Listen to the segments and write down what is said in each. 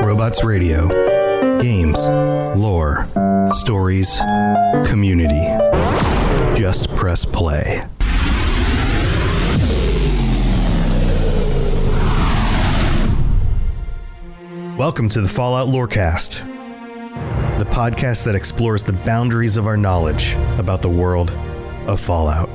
Robots Radio. Games, lore, stories, community. Just press play. Welcome to the Fallout Lorecast, the podcast that explores the boundaries of our knowledge about the world of Fallout.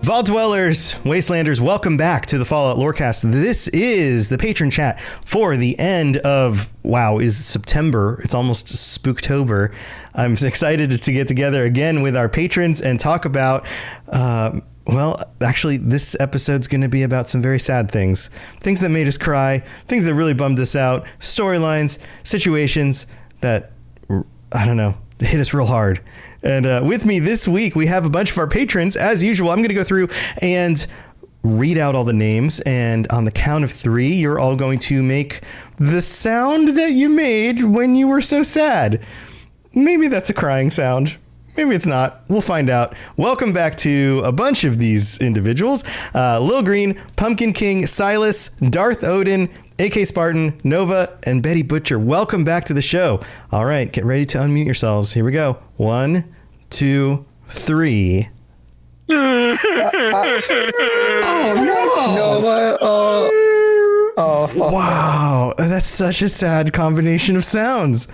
Vault Dwellers, Wastelanders, welcome back to the Fallout Lorecast. This is the patron chat for the end of, is September. It's almost Spooktober. I'm excited to get together again with our patrons and talk about, actually, this episode's going to be about some very sad things. Things that made us cry, things that really bummed us out, storylines, situations that, hit us real hard. And with me this week, we have a bunch of our patrons. As usual, I'm going to go through and read out all the names. And on the count of 3, you're all going to make the sound that you made when you were so sad. Maybe that's a crying sound. Maybe it's not. We'll find out. Welcome back to a bunch of these individuals. Lil Green, Pumpkin King, Silas, Darth Odin, AK Spartan, Nova, and Betty Butcher. Welcome back to the show. All right, get ready to unmute yourselves. Here we go. 1, 2, 3. Wow, that's such a sad combination of sounds.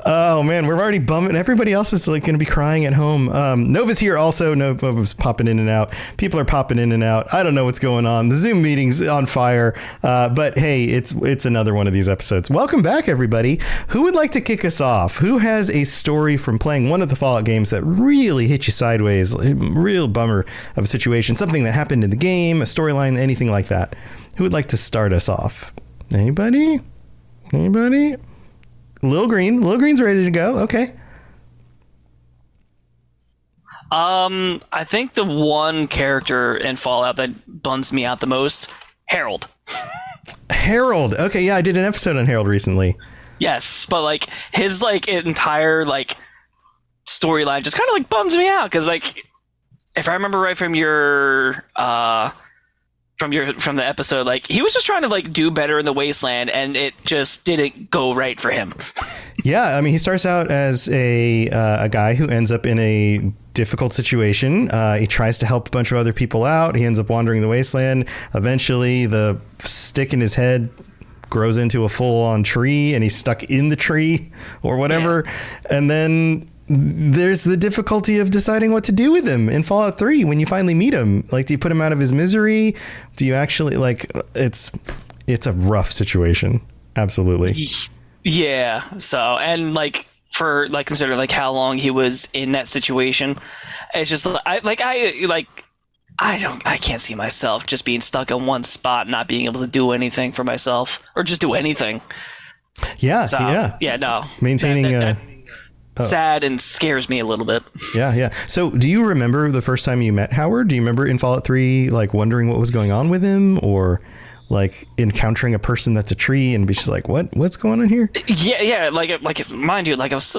Oh man, we're already bumming. Everybody else is going to be crying at home. Nova's here also. Nova's popping in and out. People are popping in and out. I don't know what's going on. The Zoom meeting's on fire. But hey, it's another one of these episodes. Welcome back, everybody. Who would like to kick us off? Who has a story from playing one of the Fallout games that really hit you sideways? A real bummer of a situation. Something that happened in the game, a storyline, anything like that. Who would like to start us off? Anybody? Lil Green's ready to go. Okay. I think the one character in Fallout that bums me out the most, Harold. Harold. Okay, yeah, I did an episode on Harold recently. Yes, but his entire storyline just kind of bums me out because if I remember right from your from the episode, he was just trying to do better in the wasteland, and it just didn't go right for him. Yeah, I mean, he starts out as a guy who ends up in a difficult situation. He tries to help a bunch of other people out. He ends up wandering the wasteland. Eventually, the stick in his head grows into a full-on tree, and he's stuck in the tree or whatever. Yeah. And then there's the difficulty of deciding what to do with him in Fallout 3 when you finally meet him. Do you put him out of his misery? Do you actually it's a rough situation. Absolutely. Yeah. So, and for considering how long he was in that situation, it's just I can't see myself just being stuck in one spot, not being able to do anything for myself or just do anything. Yeah. So, yeah. No. Maintaining sad and scares me a little bit. Yeah. So do you remember the first time you met Howard? Do you remember in Fallout 3, wondering what was going on with him, or encountering a person that's a tree and be just what's going on here? Yeah. Mind you, I was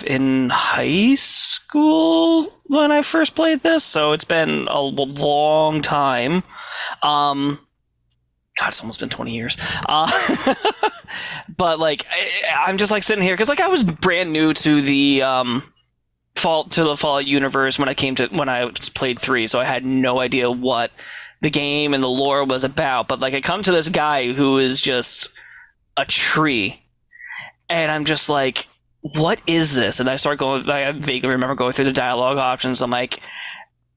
in high school when I first played this. So it's been a long time. God, it's almost been 20 years. But I'm just sitting here because I was brand new to the Fallout universe when I played 3, so I had no idea what the game and the lore was about. But I come to this guy who is just a tree, and I'm just what is this? And I start going. I vaguely remember going through the dialogue options. I'm like,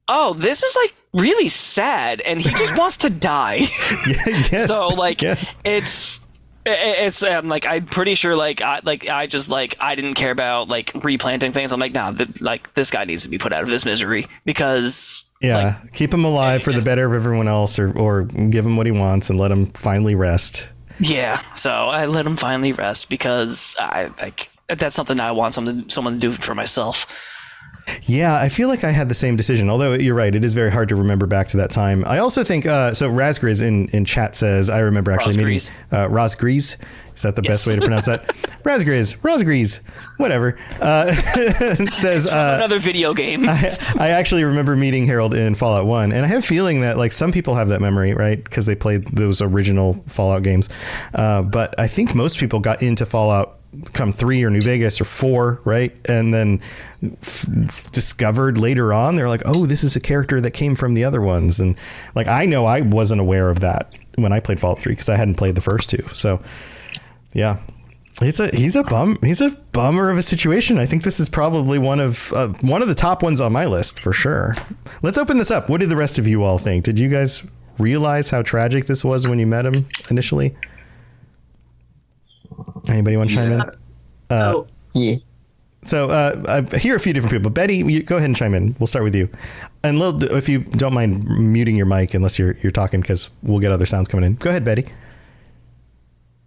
oh, this is really sad, and he just wants to die. Yes. So yes. it's I'm pretty sure I didn't care about replanting things. I'm nah, this guy needs to be put out of this misery because keep him alive for the better of everyone else, or give him what he wants and let him finally rest. Yeah. So I let him finally rest because I that's something I want someone to do for myself. Yeah, I feel like I had the same decision, although you're right. It is very hard to remember back to that time. I also think, so Razgriz in chat says, I remember actually meeting Razgriz. Is that the best way to pronounce that? Razgriz, whatever. Says another video game. I actually remember meeting Harold in Fallout 1, and I have a feeling that like some people have that memory, right? Because they played those original Fallout games. But I think most people got into Fallout come 3 or New Vegas or 4, right? And then discovered later on, they're like, oh, this is a character that came from the other ones. And like, I know I wasn't aware of that when I played Fallout 3 because I hadn't played the first 2. So yeah, he's a bummer of a situation. I think this is probably one of the top ones on my list for sure. Let's open this up. What did the rest of you all think? Did you guys realize how tragic this was when you met him initially? Anybody want to chime in? Yeah. So I hear a few different people. Betty, go ahead and chime in. We'll start with you. And Lil, if you don't mind muting your mic unless you're talking, because we'll get other sounds coming in. Go ahead, Betty.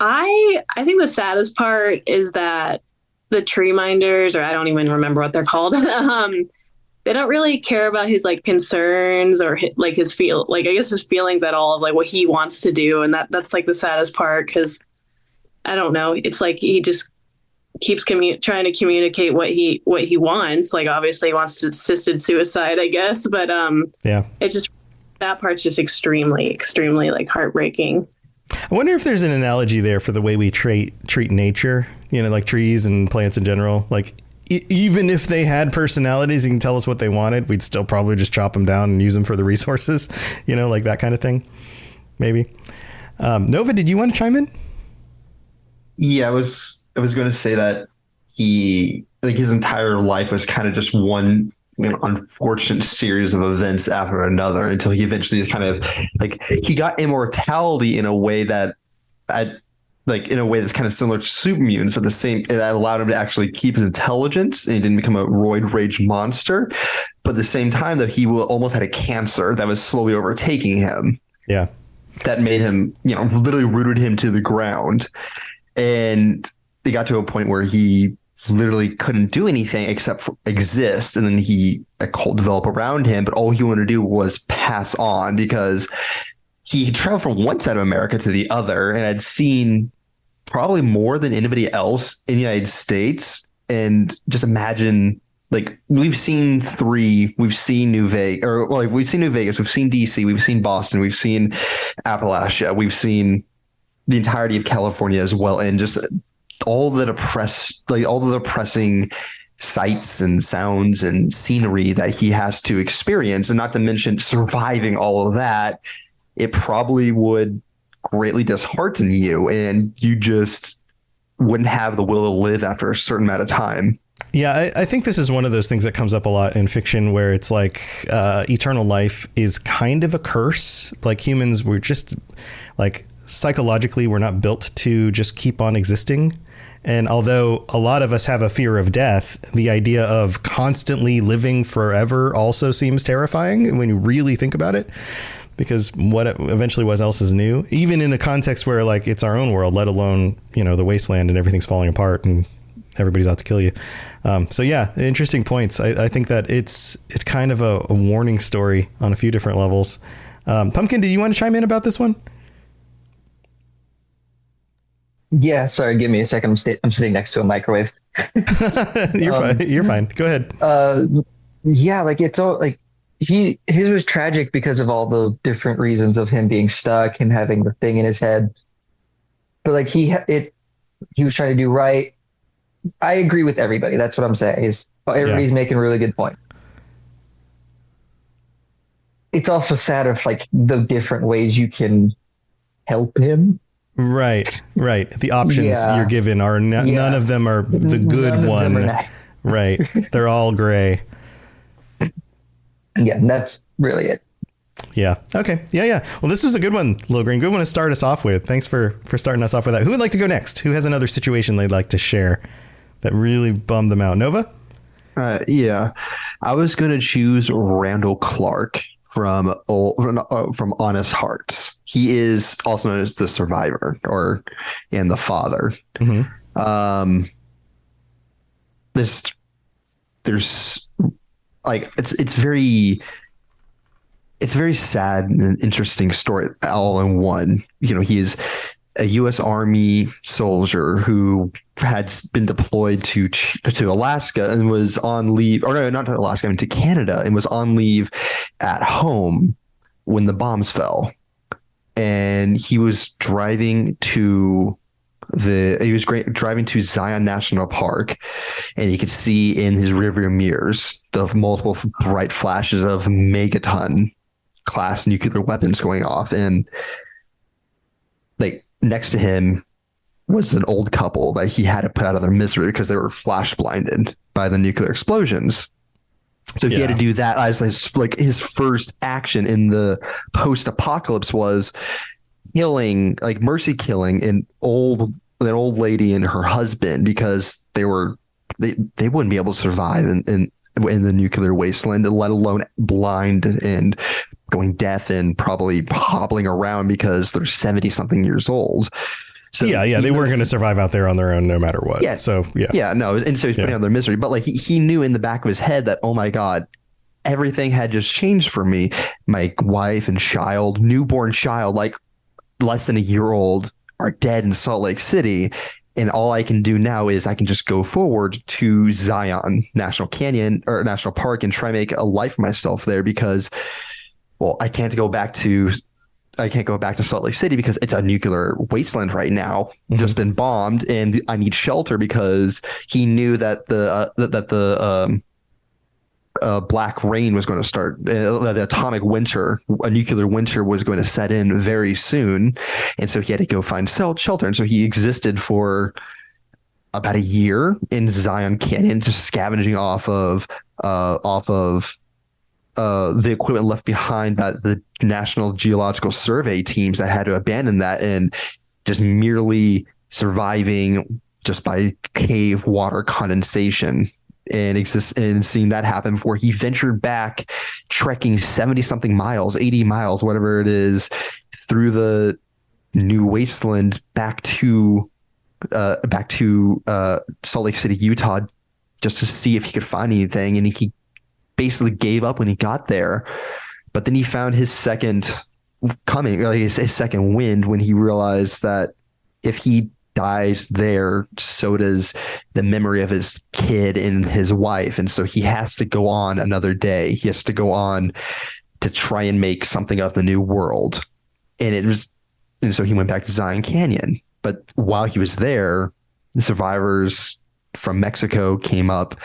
I think the saddest part is that the tree minders, or I don't even remember what they're called, they don't really care about his like concerns or like his his feelings at all of like what he wants to do, and that's like the saddest part because I don't know, it's like he just keeps trying to communicate what he wants. Like obviously he wants assisted suicide, I guess, but yeah, it's just that part's just extremely like heartbreaking. I wonder if there's an analogy there for the way we treat nature, you know, like trees and plants in general. Like even if they had personalities and can tell us what they wanted, we'd still probably just chop them down and use them for the resources, you know, like that kind of thing. Maybe. Nova, did you want to chime in? Yeah, I was going to say that his entire life was kind of just one unfortunate series of events after another until he eventually kind of like he got immortality in a way that's kind of similar to super mutants, but that allowed him to actually keep his intelligence and he didn't become a roid rage monster. But at the same time, that he almost had a cancer that was slowly overtaking him. Yeah, that made him, literally rooted him to the ground. And it got to a point where he literally couldn't do anything except for exist. And then a cult developed around him, but all he wanted to do was pass on because he traveled from one side of America to the other and had seen probably more than anybody else in the United States. And just imagine, like, we've seen we've seen New Vegas, we've seen DC, we've seen Boston, we've seen Appalachia, we've seen the entirety of California as well, and just all the depressing sights and sounds and scenery that he has to experience, and not to mention surviving all of that, it probably would greatly dishearten you, and you just wouldn't have the will to live after a certain amount of time. Yeah, I think this is one of those things that comes up a lot in fiction where it's like eternal life is kind of a curse. Like humans, we're just like psychologically, we're not built to just keep on existing. And although a lot of us have a fear of death, the idea of constantly living forever also seems terrifying when you really think about it, because what eventually what else is new, even in a context where like it's our own world, let alone, the wasteland and everything's falling apart and everybody's out to kill you. So yeah, interesting points. I think that it's kind of a warning story on a few different levels. Pumpkin, do you want to chime in about this one? Yeah, sorry, give me a second. I'm sitting next to a microwave. You're fine. Go ahead. Yeah, like it's all like his was tragic because of all the different reasons of him being stuck and having the thing in his head. But like he was trying to do right. I agree with everybody. That's what I'm saying. Everybody's making a really good point. It's also sad of like the different ways you can help him. Right. The options you're given are none of them are the good one. Right. They're all gray. Yeah, that's really it. Yeah. Okay. Yeah. Well, this was a good one, Lil Green. Good one to start us off with. Thanks for starting us off with that. Who would like to go next? Who has another situation they'd like to share that really bummed them out? Nova? Yeah. I was going to choose Randall Clark from Honest Hearts. He is also known as the survivor and the father. Mm-hmm. There's like it's very sad and interesting story all in one. You know, he is a U.S. Army soldier who had been deployed to Alaska and was on leave, or no, not to Alaska, I mean to Canada, and was on leave at home when the bombs fell. And he was driving to driving to Zion National Park, and he could see in his rearview mirrors the multiple bright flashes of megaton class nuclear weapons going off, and like next to him was an old couple that he had to put out of their misery because they were flash blinded by the nuclear explosions. So he had to do that as his first action in the post-apocalypse was mercy killing an old lady and her husband because they wouldn't be able to survive in the nuclear wasteland, let alone blind and going deaf and probably hobbling around because they're 70 something years old. So they weren't going to survive out there on their own no matter what. Yeah. So no, and so he's putting out their misery, but like he knew in the back of his head that, oh my God, everything had just changed for me. My wife and newborn child, like less than a year old, are dead in Salt Lake City. And all I can do now is I can just go forward to Zion National Park and try and make a life for myself there because, well, I can't go back to Salt Lake City because it's a nuclear wasteland right now, just been bombed, and I need shelter because he knew that the black rain was going to start, the atomic winter, a nuclear winter was going to set in very soon. And so he had to go find shelter. And so he existed for about a year in Zion Canyon, just scavenging off of the equipment left behind by the National Geological Survey teams that had to abandon that, and just merely surviving just by cave water condensation and seeing that happen before he ventured back, trekking 70 something miles, 80 miles, whatever it is, through the new wasteland back to Salt Lake City, Utah, just to see if he could find anything. And he basically gave up when he got there, but then he found his second coming, his second wind, when he realized that if he dies there, so does the memory of his kid and his wife. And so he has to go on another day. He has to go on to try and make something of the new world. And so he went back to Zion Canyon. But while he was there, the survivors from Mexico came up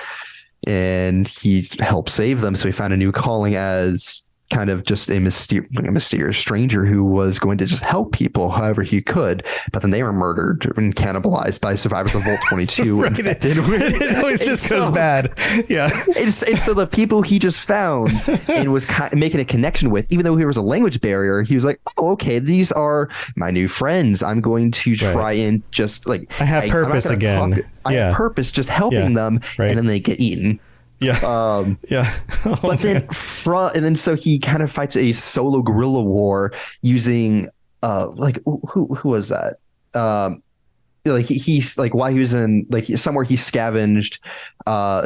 and he helped save them. So he found a new calling as kind of just a mysterious stranger who was going to just help people however he could. But then they were murdered and cannibalized by survivors of Vault 22. Right. It always just goes bad. Yeah. And so the people he just found and was making a connection with, even though there was a language barrier, he was like, oh, okay, these are my new friends. I'm going to try and just I have purpose again. I have purpose just helping them. Right. And then they get eaten. Yeah. Oh, but then so he kind of fights a solo guerrilla war using who was that? He's while he was in somewhere he scavenged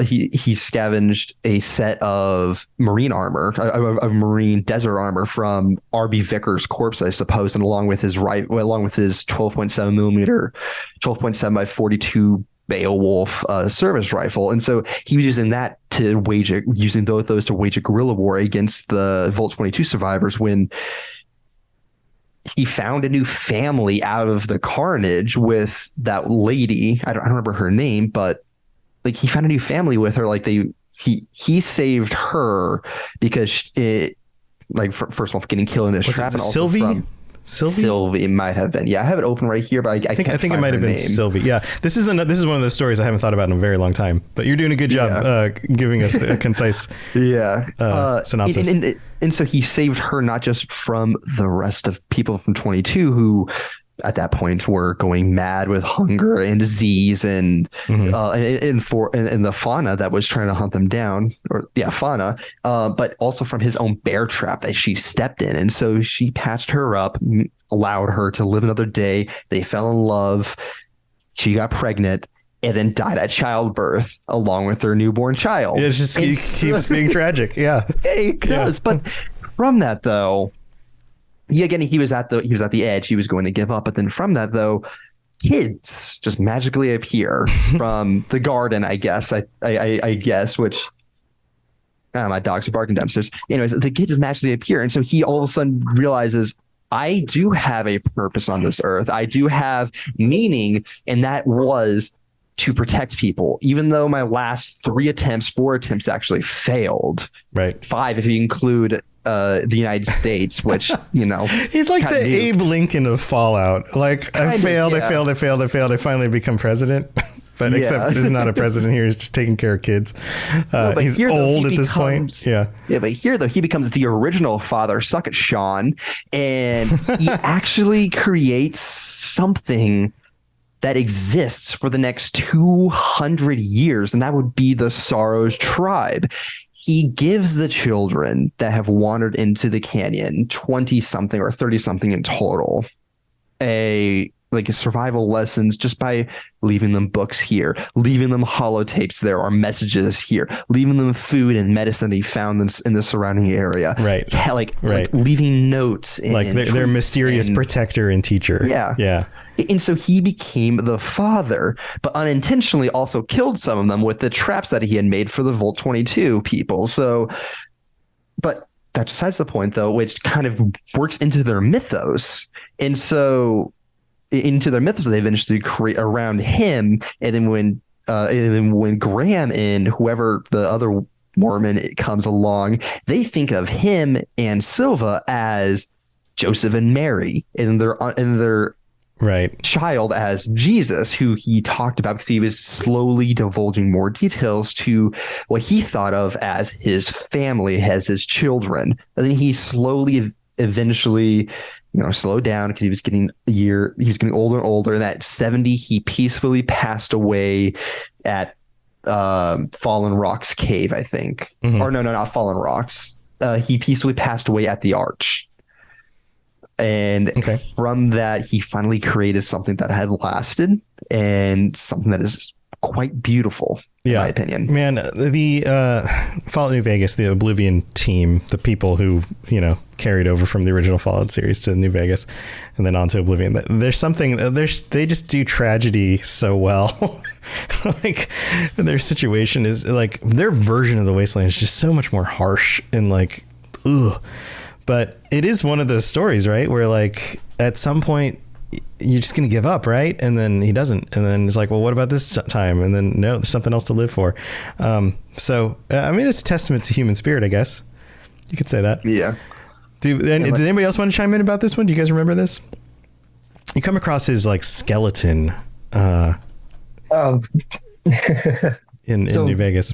he scavenged a set of marine armor, of marine desert armor from R.B. Vickers' corpse, I suppose, and along with his 12.7 millimeter 12.7 by 42 Beowulf service rifle. And so he was using that to using those to wage a guerrilla war against the Vault 22 survivors when he found a new family out of the carnage with that lady. I don't remember her name, but he found a new family with her. He saved her because first of all, getting killed in this trap, and also Sylvie? Sylvie might have been. Yeah, I have it open right here, but I think it might have been Sylvie. Yeah, this is one of those stories I haven't thought about in a very long time. But you're doing a good job giving us a concise synopsis. And so he saved her not just from the rest of people from 22 who at that point were going mad with hunger and disease and the fauna that was trying to hunt them down, fauna, but also from his own bear trap that she stepped in. And so she patched her up, allowed her to live another day. They fell in love. She got pregnant. and then died at childbirth along with their newborn child. It's just he keeps being tragic. Yeah, it does. Yeah. But from that, though, again, he was at the edge. He was going to give up. But then from that, though, kids just magically appear from the garden. I guess I guess, which my dogs are barking downstairs. Anyways, the kids just magically appear, and so he all of a sudden realizes, I do have a purpose on this earth. I do have meaning, and that was to protect people, even though my last 4 attempts actually failed. Right. 5 if you include the United States, which, he's like the Abe Lincoln of Fallout. Like, I failed. I finally become president. But except he's not a president here. He's just taking care of kids. He's old at this point. Yeah. Yeah, but here, though, he becomes the original father. Suck it, Sean. And he actually creates something that exists for the next 200 years, and that would be the Sorrows tribe. He gives the children that have wandered into the canyon, 20-something or 30-something in total, a survival lessons just by leaving them books here, leaving them holotapes there or messages here, leaving them food and medicine he found in the surrounding area. Right. Like leaving notes. Like their mysterious protector and teacher. Yeah. Yeah. And so he became the father, but unintentionally also killed some of them with the traps that he had made for the Volt 22 people. So, but that besides the point, though, which kind of works into their mythos. And so into their mythos, they eventually create around him. And then when Graham and whoever the other Mormon comes along, they think of him and Silva as Joseph and Mary, and their right child as Jesus, who he talked about because he was slowly divulging more details to what he thought of as his family, as his children. And then he slowly eventually slowed down because he was getting older and older. And at 70, he peacefully passed away at Fallen Rocks Cave, I think. Mm-hmm. Or no, not Fallen Rocks. He peacefully passed away at the Arch. And from that, he finally created something that had lasted and something that is quite beautiful, in my opinion. Man, the Fallout New Vegas, the Oblivion team, the people who, carried over from the original Fallout series to New Vegas and then on to Oblivion, they just do tragedy so well. Like, their situation is like, their version of the Wasteland is just so much more harsh and like, ugh. But it is one of those stories, right, where like at some point you're just going to give up, right? And then he doesn't. And then it's like, well, what about this time? And then no, there's something else to live for. So, I mean, it's a testament to human spirit, I guess. You could say that. Yeah. Did anybody else want to chime in about this one? Do you guys remember this? You come across his like skeleton in New Vegas.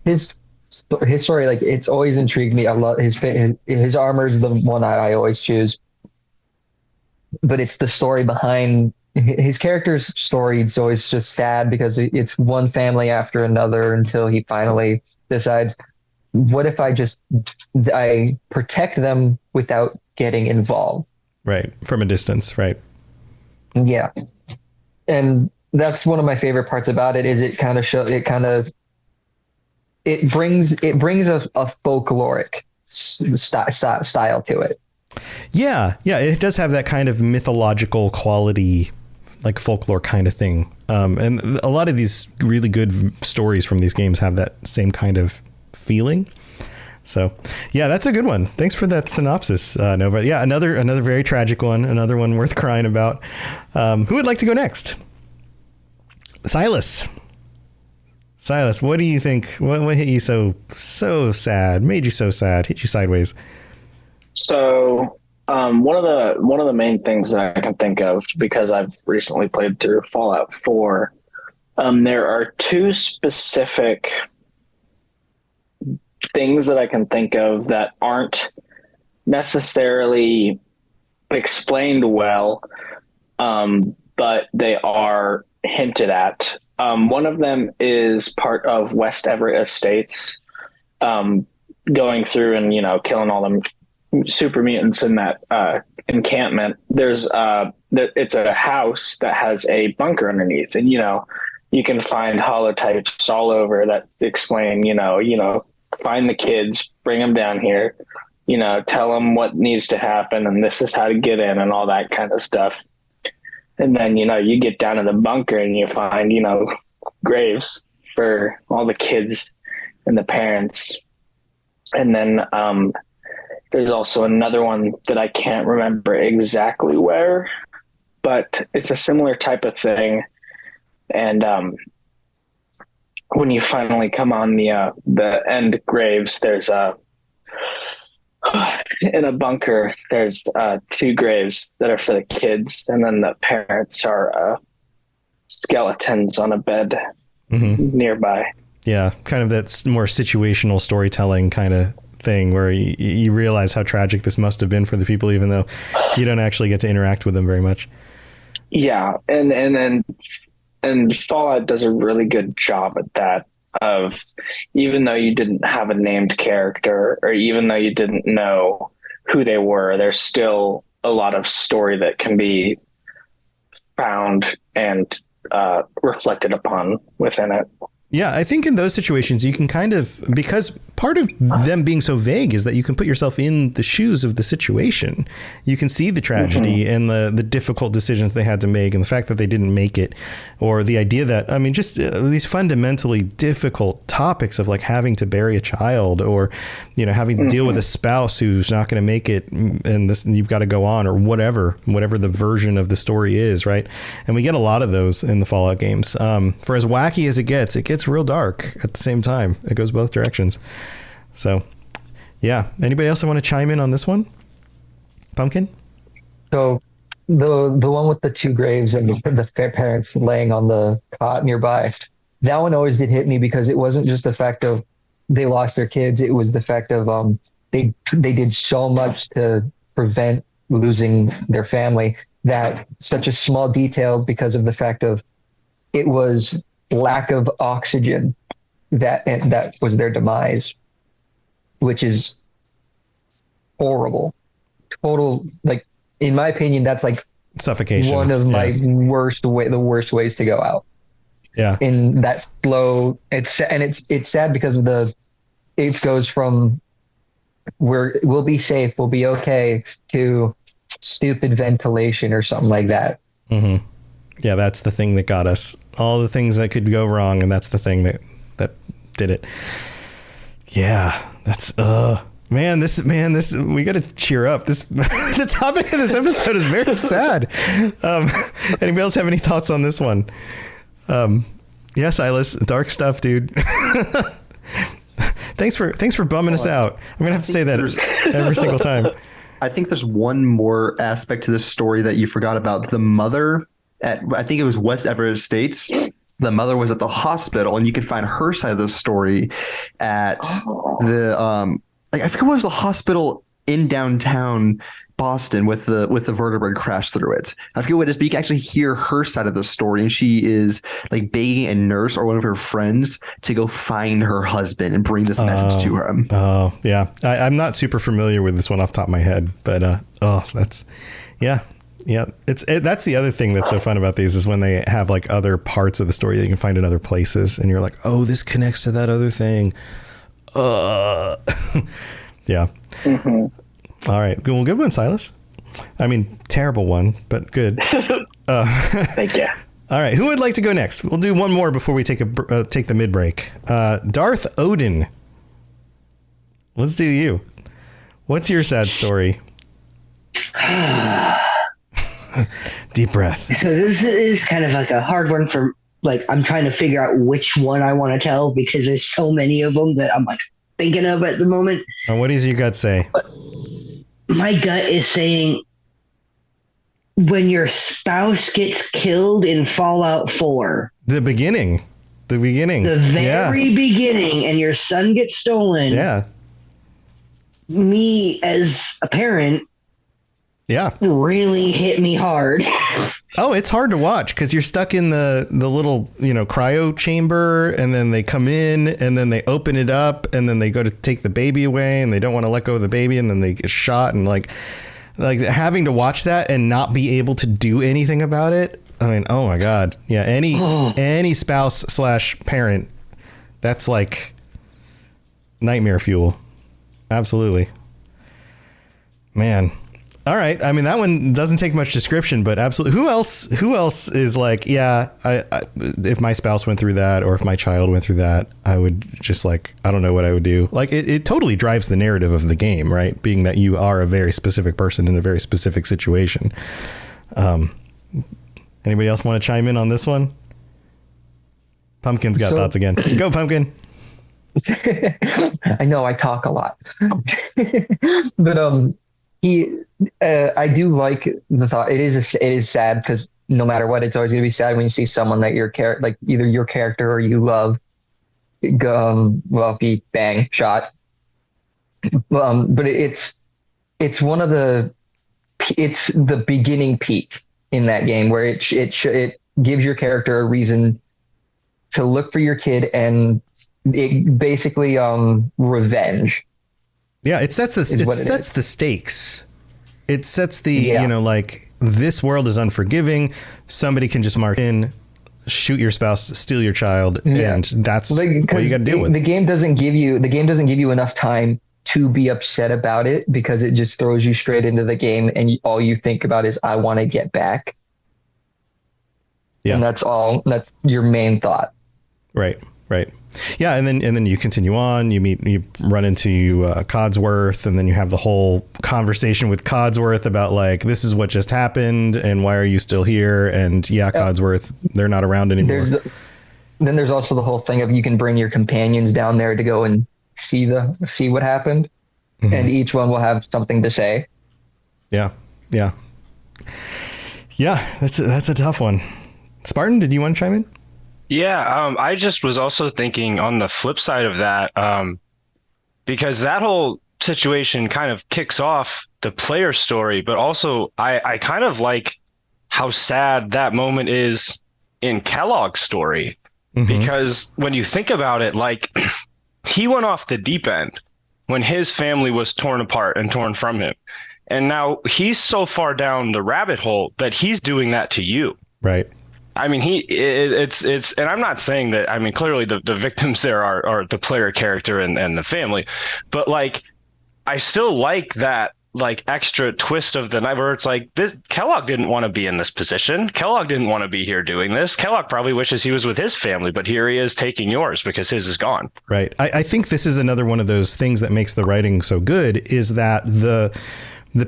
His story, like, it's always intrigued me. I love his armor is the one I always choose, but it's the story behind his character's story. It's always just sad because it's one family after another until he finally decides, what if I protect them without getting involved? Right. From a distance. Right. Yeah. And that's one of my favorite parts about it is it brings a folkloric style to it. Yeah, it does have that kind of mythological quality, like folklore kind of thing. And a lot of these really good stories from these games have that same kind of feeling. So, yeah, that's a good one. Thanks for that synopsis, Nova. Yeah, another very tragic one, another one worth crying about. Who would like to go next? Silas, what do you think? What hit you so sad? Made you so sad? Hit you sideways? So, one of the main things that I can think of, because I've recently played through Fallout 4, there are two specific things that I can think of that aren't necessarily explained well, but they are hinted at. One of them is part of West Everett Estates, going through and, killing all them super mutants in that encampment. There's it's a house that has a bunker underneath, and you can find holotypes all over that explain, find the kids, bring them down here, tell them what needs to happen, and this is how to get in, and all that kind of stuff. And then, you get down to the bunker and you find, graves for all the kids and the parents. And then there's also another one that I can't remember exactly where, but it's a similar type of thing. And when you finally come on the end graves, there's in a bunker, there's 2 graves that are for the kids, and then the parents are skeletons on a bed nearby. Yeah, kind of that more situational storytelling kind of thing where you realize how tragic this must have been for the people, even though you don't actually get to interact with them very much. Yeah, and Fallout does a really good job at that. Of even though you didn't have a named character, or even though you didn't know who they were, there's still a lot of story that can be found and reflected upon within it. Yeah, I think in those situations you can kind of, because part of them being so vague is that you can put yourself in the shoes of the situation. You can see the tragedy and the difficult decisions they had to make, and the fact that they didn't make it, or the idea that, I mean, just these fundamentally difficult topics of like having to bury a child, or, having to deal with a spouse who's not going to make it, and you've got to go on, or whatever the version of the story is, right? And we get a lot of those in the Fallout games. For as wacky as it gets real dark at the same time. It goes both directions. So, yeah. Anybody else want to chime in on this one? Pumpkin? So the one with the 2 graves and the parents laying on the cot nearby, that one always did hit me, because it wasn't just the fact of they lost their kids. It was the fact of they did so much to prevent losing their family, that such a small detail, because of the fact of it was lack of oxygen that was their demise, which is horrible. Total, like, in my opinion, that's like suffocation. One of my the worst ways to go out. Yeah. In that slow, it's sad because of it goes from we'll be safe, we'll be okay, to stupid ventilation or something like that. Mm-hmm. Yeah, that's the thing that got us. All the things that could go wrong, and that's the thing that did it. Yeah, that's man, this we got to cheer up. This the topic of this episode is very sad. Anybody else have any thoughts on this one? Yeah, Silas, dark stuff, dude. Thanks for bumming us out. I'm gonna have to say that every single time. I think there's one more aspect to this story that you forgot about. The mother I think it was West Everett Estates. The mother was at the hospital, and you can find her side of the story at the I forget what was the hospital in downtown Boston with the vertebrae crash through it. I forget what it is, but you can actually hear her side of the story, and she is like begging a nurse or one of her friends to go find her husband and bring this message to her. Oh yeah, I'm not super familiar with this one off the top of my head, but that's yeah. Yeah, that's the other thing that's so fun about these, is when they have like other parts of the story that you can find in other places, and you're like, oh, this connects to that other thing. Yeah. Mm-hmm. All right. Well, good one, Silas. I mean, terrible one, but good. Thank you. All right. Who would like to go next? We'll do one more before we take the mid break. Darth Odin. Let's do you. What's your sad story? Deep breath. So this is kind of like a hard one for, like, I'm trying to figure out which one I want to tell, because there's so many of them that I'm like thinking of at the moment. And what does your gut say? But my gut is saying when your spouse gets killed in Fallout 4. The beginning. The very beginning, and your son gets stolen. Yeah. Me as a parent. Yeah. Really hit me hard. Oh, it's hard to watch because you're stuck in the little, cryo chamber, and then they come in, and then they open it up, and then they go to take the baby away, and they don't want to let go of the baby, and then they get shot, and like having to watch that and not be able to do anything about it. I mean, oh my God. Yeah. Any spouse / parent, that's like nightmare fuel. Absolutely. Man. All right. I mean, that one doesn't take much description, but absolutely. Who else is like, yeah, I if my spouse went through that, or if my child went through that, I would just like, I don't know what I would do. Like it totally drives the narrative of the game, right? Being that you are a very specific person in a very specific situation. Anybody else want to chime in on this one? Pumpkin's got thoughts again. Go, Pumpkin. I know I talk a lot, but I do like the thought. It is sad because no matter what, it's always gonna be sad when you see someone that like either your character or you love, be bang shot. But it's the beginning peak in that game where it gives your character a reason to look for your kid, and it basically revenge. Yeah, it sets the stakes. It sets the like, this world is unforgiving. Somebody can just march in, shoot your spouse, steal your child, and that's what you got to deal with. The game doesn't give you enough time to be upset about it, because it just throws you straight into the game, and all you think about is, I want to get back. Yeah, and that's your main thought. Right. Yeah, and then you continue on. You run into Codsworth, and then you have the whole conversation with Codsworth about like, this is what just happened, and why are you still here? And Codsworth, they're not around anymore. Then there's also the whole thing of, you can bring your companions down there to go and see what happened, and each one will have something to say. Yeah. That's a tough one. Spartan, did you want to chime in? Yeah, I just was also thinking on the flip side of that, because that whole situation kind of kicks off the player story, but also I kind of like how sad that moment is in Kellogg's story, because when you think about it, like, he went off the deep end when his family was torn apart and torn from him. And now he's so far down the rabbit hole that he's doing that to you. Right. I mean, it's, and I'm not saying that, I mean, clearly the victims there are the player character and the family, but like, I still like that, like, extra twist of the night where it's like, Kellogg didn't want to be in this position. Kellogg didn't want to be here doing this. Kellogg probably wishes he was with his family, but here he is taking yours because his is gone. Right. I think this is another one of those things that makes the writing so good, is that the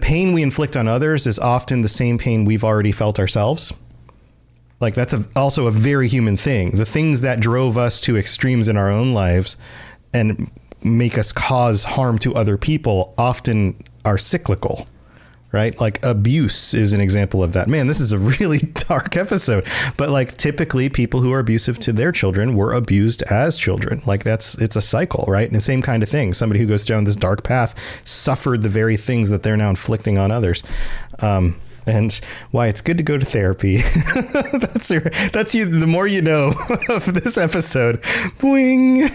pain we inflict on others is often the same pain we've already felt ourselves. Like, that's also a very human thing. The things that drove us to extremes in our own lives and make us cause harm to other people often are cyclical, right? Like, abuse is an example of that. Man, this is a really dark episode, but like, typically people who are abusive to their children were abused as children. Like, it's a cycle, right? And the same kind of thing. Somebody who goes down this dark path suffered the very things that they're now inflicting on others. And why it's good to go to therapy. That's you. The more you know of this episode. Boing.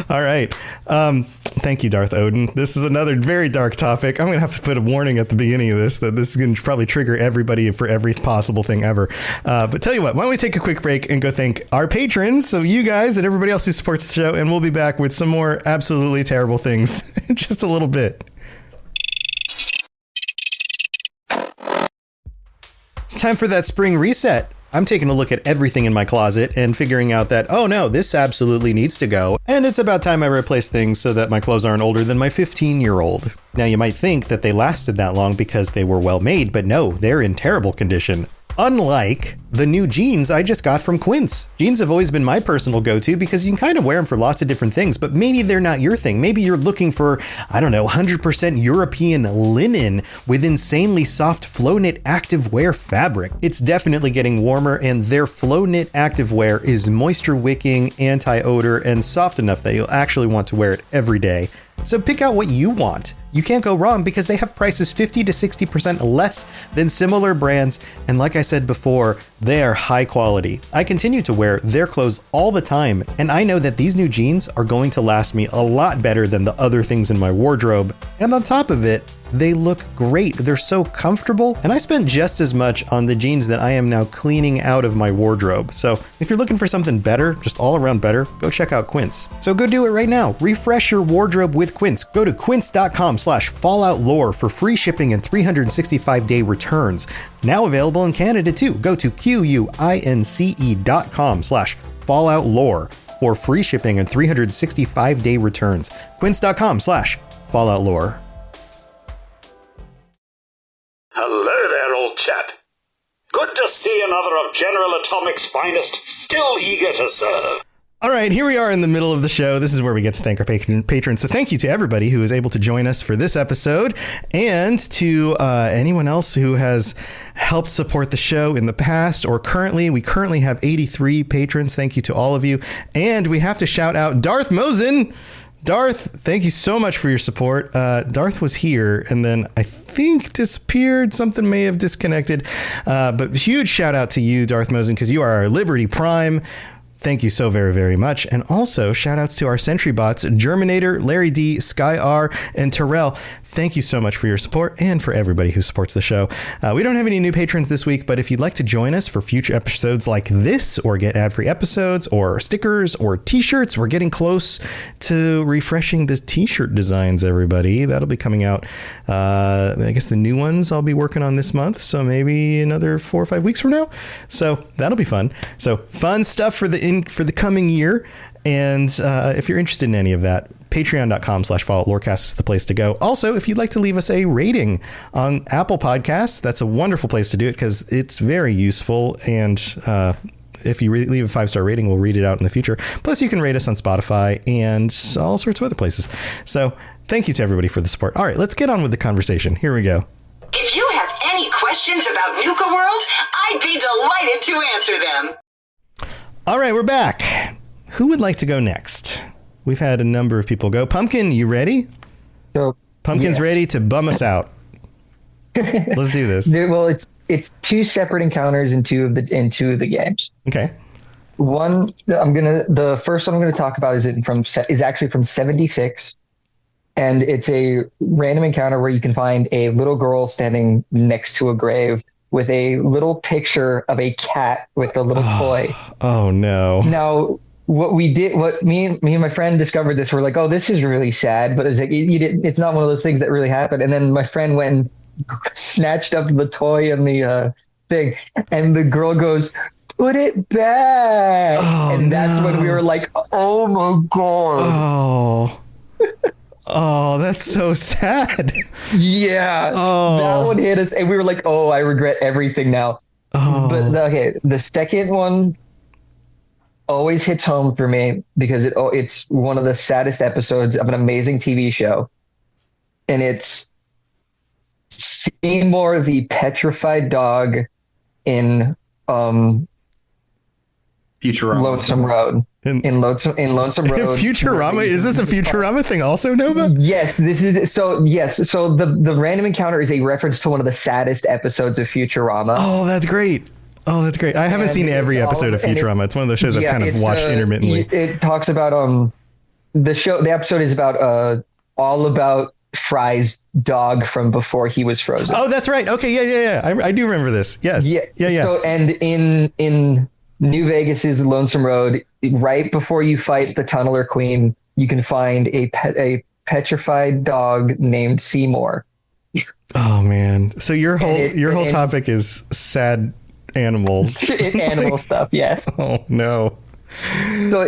All right. Thank you, Darth Odin. This is another very dark topic. I'm going to have to put a warning at the beginning of this that this is going to probably trigger everybody for every possible thing ever. But tell you what, why don't we take a quick break and go thank our patrons, so you guys and everybody else who supports the show, and we'll be back with some more absolutely terrible things in just a little bit. It's time for that spring reset. I'm taking a look at everything in my closet and figuring out that, oh no, this absolutely needs to go. And it's about time I replace things so that my clothes aren't older than my 15-year-old. Now, you might think that they lasted that long because they were well made, but no, they're in terrible condition. Unlike the new jeans I just got from Quince. Jeans have always been my personal go-to because you can kind of wear them for lots of different things, but maybe they're not your thing. Maybe you're looking for, 100% European linen with insanely soft flow knit activewear fabric. It's definitely getting warmer, and their flow knit activewear is moisture wicking, anti-odor, and soft enough that you'll actually want to wear it every day. So pick out what you want. you can't go wrong because they have prices 50 to 60% less than similar brands. And like I said before, they are high quality. I continue to wear their clothes all the time, and I know that these new jeans are going to last me a lot better than the other things in my wardrobe. And on top of it, they look great. They're so comfortable. And I spent just as much on the jeans that I am now cleaning out of my wardrobe. So if you're looking for something better, just all around better, go check out Quince. So go do it right now. Refresh your wardrobe with Quince. Go to quince.com/falloutlore for free shipping and 365-day returns. Now available in Canada too. Go to quince.com/falloutlore for free shipping and 365-day returns. Quince.com/falloutlore. Hello there, old chap. Good to see another of General Atomic's finest, still eager to serve. All right, here we are in the middle of the show. This is where we get to thank our patrons. So thank you to everybody who is able to join us for this episode, and to anyone else who has helped support the show in the past or currently. We currently have 83 patrons. Thank you to all of you. And we have to shout out Darth Mosen. Darth, thank you so much for your support. Darth was here and then I think disappeared. Something may have disconnected. But huge shout out to you, Darth Mosen, because you are our Liberty Prime. Thank you so very, very much. And also shout outs to our Sentry bots, Germinator, Larry D, Sky R, and Terrell. Thank you so much for your support and for everybody who supports the show. We don't have any new patrons this week, but if you'd like to join us for future episodes like this, or get ad-free episodes or stickers or t-shirts, we're getting close to refreshing the t-shirt designs, everybody. That'll be coming out. I guess the new ones I'll be working on this month. So maybe another 4 or 5 weeks from now. So that'll be fun. So fun stuff for the coming year. And if you're interested in any of that, patreon.com/falloutlorecast is the place to go. Also, if you'd like to leave us a rating on Apple Podcasts, that's a wonderful place to do it because it's very useful. And if you leave a 5-star rating, we'll read it out in the future. Plus, you can rate us on Spotify and all sorts of other places. So thank you to everybody for the support. All right, let's get on with the conversation. Here we go. If you have any questions about Nuka World, I'd be delighted to answer them. All right, we're back. Who would like to go next? We've had a number of people go. Pumpkin, you ready? So Pumpkin's ready to bum us out. Let's do this. Well, it's 2 separate encounters in two of the games. Okay. The first one I'm gonna talk about is actually from 76, and it's a random encounter where you can find a little girl standing next to a grave with a little picture of a cat with a little toy. Oh no. Now, what me and my friend discovered this, we're like, oh, this is really sad, but it's like, it's not one of those things that really happened. And then my friend went and snatched up the toy and the thing, and the girl goes, put it back. Oh, and that's when we were like, oh my God. Oh, that's so sad. Yeah. Oh. That one hit us, and we were like, oh, I regret everything now. Oh. But okay, the second one always hits home for me because it's one of the saddest episodes of an amazing TV show. And it's Seymour the petrified dog in Futurama. Lonesome Road. In Lonesome Road. Futurama? Is this a Futurama thing also, Nova? Yes, this is so. Yes, so the random encounter is a reference to one of the saddest episodes of Futurama. Oh, that's great. I haven't seen every episode of Futurama. It's one of those shows I've kind of watched intermittently. It talks about the episode is about all about Fry's dog from before he was frozen. Oh, that's right. Okay, yeah. I do remember this. Yes. Yeah. So, and in New Vegas's Lonesome Road, right before you fight the Tunneler Queen, you can find a petrified dog named Seymour. Oh man! So your whole topic is sad animals. Animal stuff, yes. Oh no! So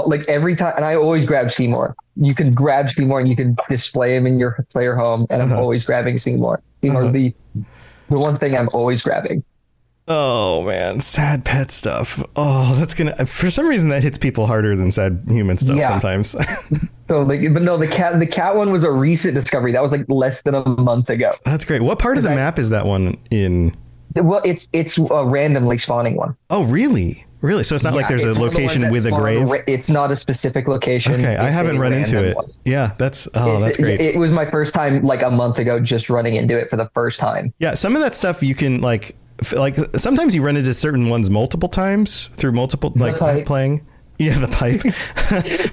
like every time, and I always grab Seymour. You can grab Seymour and you can display him in your player home, and I'm always grabbing Seymour. Seymour's the one thing I'm always grabbing. Oh man, sad pet stuff. Oh, that's for some reason that hits people harder than sad human stuff sometimes. So but no, the cat one was a recent discovery. That was like less than a month ago. That's great. What part of the map is that one in? Well, it's a randomly spawning one. Oh, really? Really? So it's not like there's a it's one of the ones location that with a spawn grave? It's not a specific location. Okay, I It's haven't a run into random it. one. Yeah, that's great. It was my first time like a month ago, just running into it for the first time. Yeah, some of that stuff you can like sometimes you run into certain ones multiple times through multiple playing. Yeah, the pipe.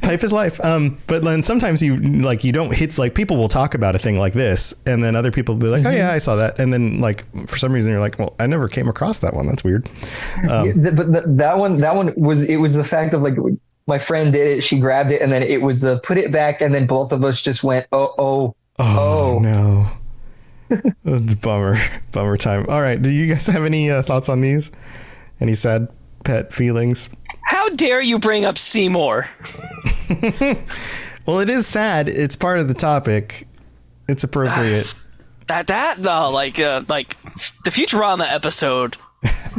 Pipe is life. But then sometimes you don't hit, like, people will talk about a thing like this, and then other people will be like, oh yeah, I saw that. And then like for some reason you're like, well, I never came across that one. That's weird. That one was the fact of like my friend did it, she grabbed it, and then it was the put it back, and then both of us just went, oh no. Bummer time. All right. Do you guys have any thoughts on these? Any sad pet feelings? How dare you bring up Seymour? Well, it is sad. It's part of the topic. It's appropriate. Like the Futurama episode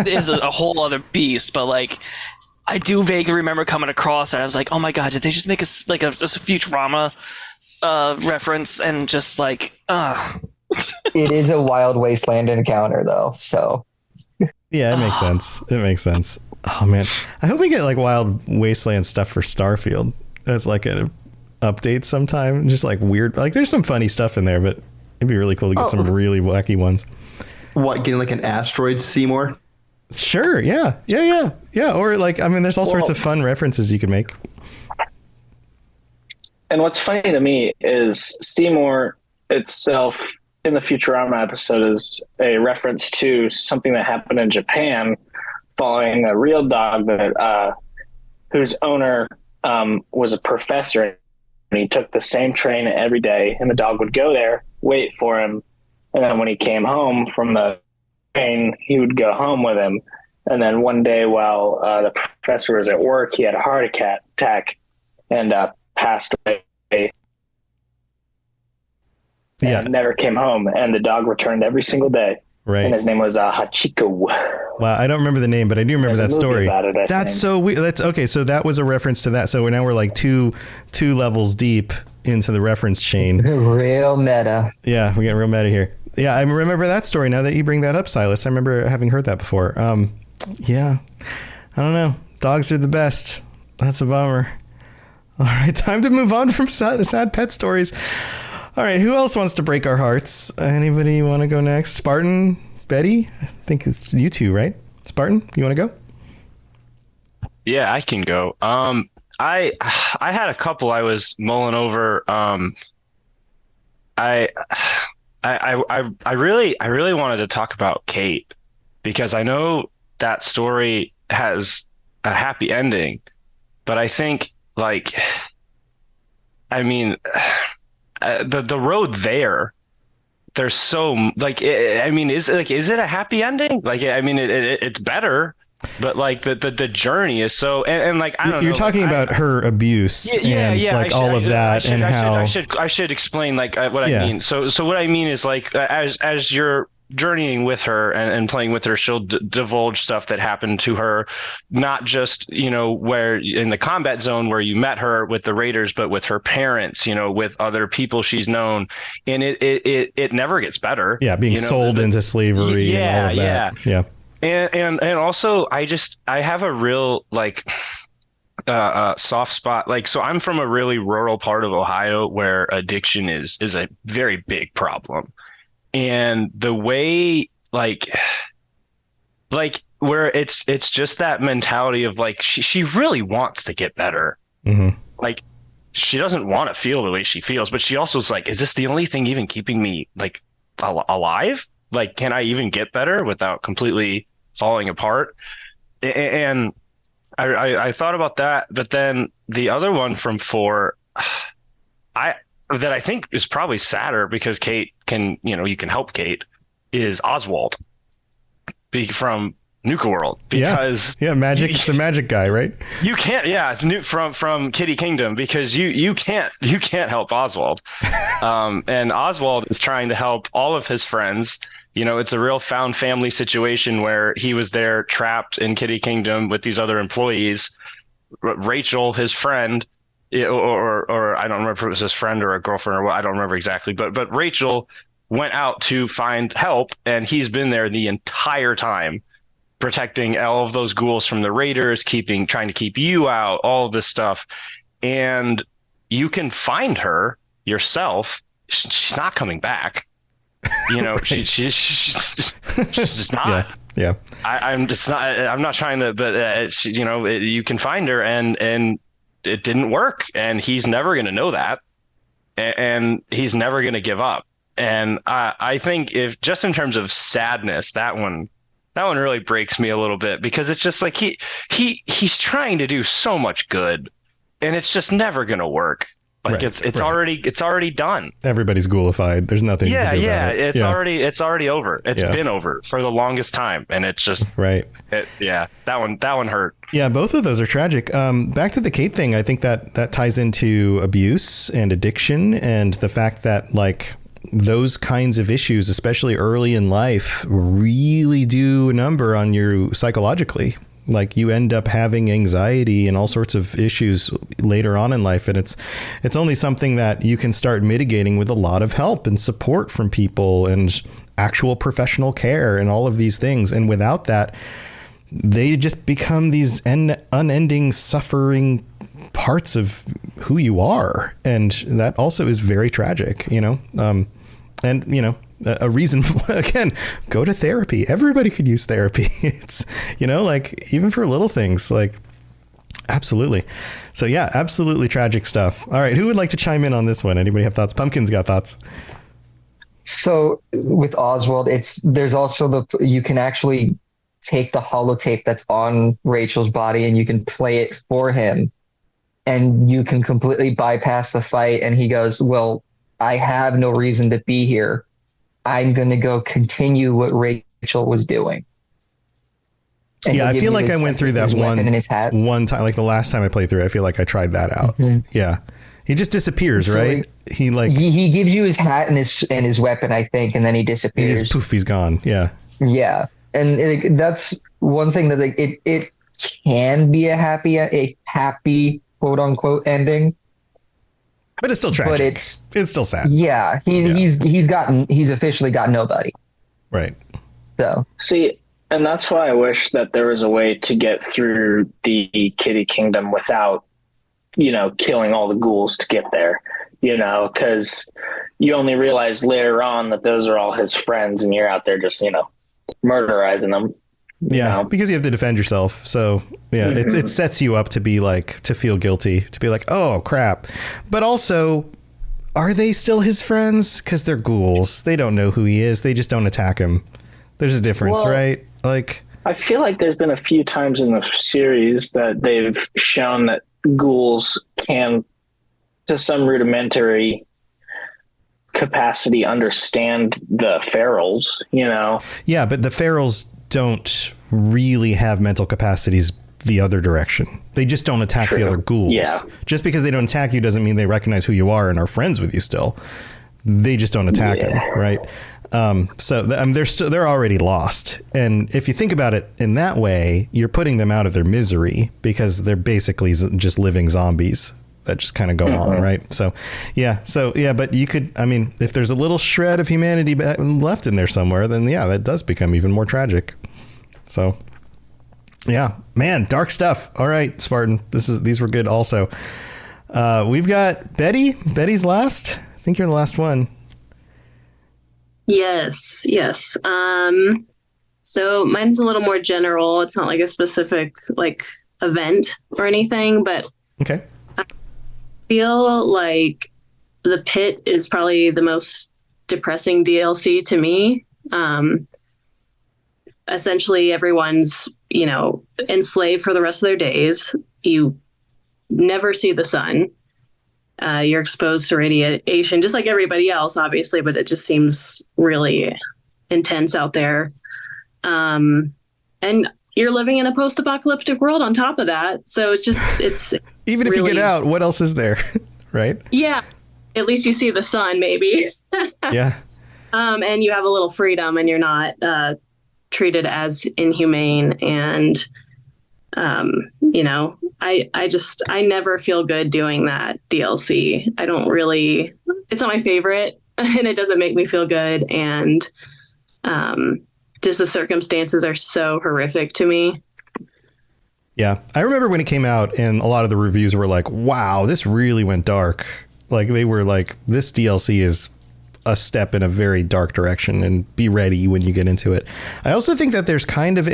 is a whole other beast, but like I do vaguely remember coming across it. I was like, oh my god, did they just make a Futurama reference? And just like, It is a wild wasteland encounter though, so yeah, it makes sense. It makes sense. Oh man, I hope we get like wild wasteland stuff for Starfield as like an update sometime. Just like weird, like there's some funny stuff in there, but it'd be really cool to get some really wacky ones. What, getting like an asteroid Seymour? Sure, yeah. Or like, I mean, there's all sorts of fun references you can make. And what's funny to me is Seymour itself in the Futurama episode is a reference to something that happened in Japan following a real dog that whose owner was a professor, and he took the same train every day, and the dog would go there, wait for him, and then when he came home from the train, he would go home with him. And then one day while the professor was at work, he had a heart attack and passed away. Yeah, and never came home, and the dog returned every single day. Right. And his name was Hachiko. Wow, I don't remember the name, but I do remember that story. That's so weird. That's okay. So that was a reference to that. So now we're like two levels deep into the reference chain. Real meta. Yeah, we're getting real meta here. Yeah, I remember that story now that you bring that up, Silas. I remember having heard that before. Yeah, I don't know. Dogs are the best. That's a bummer. All right, time to move on from sad pet stories. All right, who else wants to break our hearts? Anybody want to go next? Spartan, Betty? I think it's you two, right? Spartan, you want to go? Yeah, I can go. I had a couple I was mulling over. I really wanted to talk about Kate, because I know that story has a happy ending, but I think like, I mean, the road there's so like, I mean, is it a happy ending? Like, I mean, it's better, but like the journey is so, and like, I don't know. You're talking about her abuse and like all of that, and how I should explain like what I mean. So what I mean is like, as you're journeying with her and playing with her, she'll divulge stuff that happened to her, not just, where in the combat zone where you met her with the raiders, but with her parents, with other people she's known, and it never gets better. Yeah, being sold into slavery. And all of that. Yeah. And also I have a real like soft spot. Like, so I'm from a really rural part of Ohio where addiction is a very big problem. And the way like where it's just that mentality of like, she really wants to get better. Mm-hmm. Like, she doesn't want to feel the way she feels, but she also is like, is this the only thing even keeping me like alive? Like, can I even get better without completely falling apart? And I thought about that, but then the other one from 4, that I think is probably sadder, because Kate can, you can help Kate, is Oswald from Nuka World, because the magic guy, right? You can't, from Kitty Kingdom, because you can't help Oswald. And Oswald is trying to help all of his friends. It's a real found family situation where he was there trapped in Kitty Kingdom with these other employees. Rachel, his friend, or I don't remember if it was his friend or a girlfriend or what, I don't remember exactly, but Rachel went out to find help, and he's been there the entire time, protecting all of those ghouls from the raiders, trying to keep you out, all of this stuff. And you can find her yourself. She's not coming back. You know, right. she's just not. Yeah. I'm just not. I'm not trying to, but you can find her, and it didn't work, and he's never going to know that, and he's never going to give up. And I think, if just in terms of sadness, that one really breaks me a little bit, because it's just like he's trying to do so much good, and it's just never going to work. Like, right, it's already done. Everybody's ghoulified. There's nothing. Yeah, to do about it. It's already over. It's been over for the longest time, and it's just right. That one hurt. Yeah, both of those are tragic. Back to the Kate thing, I think that ties into abuse and addiction, and the fact that, like, those kinds of issues, especially early in life, really do a number on you psychologically. Like, you end up having anxiety and all sorts of issues later on in life. And it's only something that you can start mitigating with a lot of help and support from people and actual professional care and all of these things. And without that, they just become these unending suffering parts of who you are. And that also is very tragic, you know? And, you know, a reason, again, go to therapy. Everybody could use therapy. It's, you know, like, even for little things, like, absolutely. So yeah, absolutely tragic stuff. All right. Who would like to chime in on this one? Anybody have thoughts? Pumpkin's got thoughts. So with Oswald, there's also you can actually take the holotape that's on Rachel's body and you can play it for him, and you can completely bypass the fight. And he goes, well, I have no reason to be here. I'm going to go continue what Rachel was doing. And yeah, I feel like I went through that one time, like the last time I played through it, I feel like I tried that out. Mm-hmm. Yeah. He just disappears, so right? He gives you his hat and his weapon, I think, and then he disappears. And just poof, he's gone. Yeah. Yeah. And that's one thing that it can be a happy quote unquote ending. But it's still tragic. But it's still sad. Yeah, he's officially got nobody. Right. So see, and that's why I wish that there was a way to get through the Kitty Kingdom without, you know, killing all the ghouls to get there. You know, because you only realize later on that those are all his friends, and you're out there just, you know, murderizing them. Yeah, because you have to defend yourself. So yeah, mm-hmm. it sets you up to be like, to feel guilty, to be like, oh crap. But also, are they still his friends? Because they're ghouls. They don't know who he is. They just don't attack him. There's a difference, right? Like, I feel like there's been a few times in the series that they've shown that ghouls can, to some rudimentary capacity, understand the ferals, you know? Yeah, but the ferals don't really have mental capacities the other direction. They just don't attack the other ghouls. Yeah. Just because they don't attack you doesn't mean they recognize who you are and are friends with you still. They just don't attack him, right? So they're already lost. And if you think about it in that way, you're putting them out of their misery, because they're basically just living zombies that just kind of go on, right? So yeah, but you could, I mean, if there's a little shred of humanity left in there somewhere, then yeah, that does become even more tragic. So yeah, man, dark stuff. All right, Spartan, these were good also. We've got Betty. Betty's last. I think you're the last one. Yes. So mine's a little more general. It's not like a specific like event or anything, but okay. Feel like the pit is probably the most depressing DLC to me. Essentially everyone's, you know, enslaved for the rest of their days. You never see the sun. You're exposed to radiation just like everybody else, obviously, but it just seems really intense out there. And you're living in a post-apocalyptic world on top of that. So it's even if you get out, what else is there? Right? Yeah. At least you see the sun, maybe. Yeah. And you have a little freedom, and you're not treated as inhumane. And, you know, I never feel good doing that DLC. It's not my favorite and it doesn't make me feel good. And just the circumstances are so horrific to me. Yeah, I remember when it came out and a lot of the reviews were like, wow, this really went dark. Like they were like, this DLC is a step in a very dark direction, and be ready when you get into it. I also think that there's kind of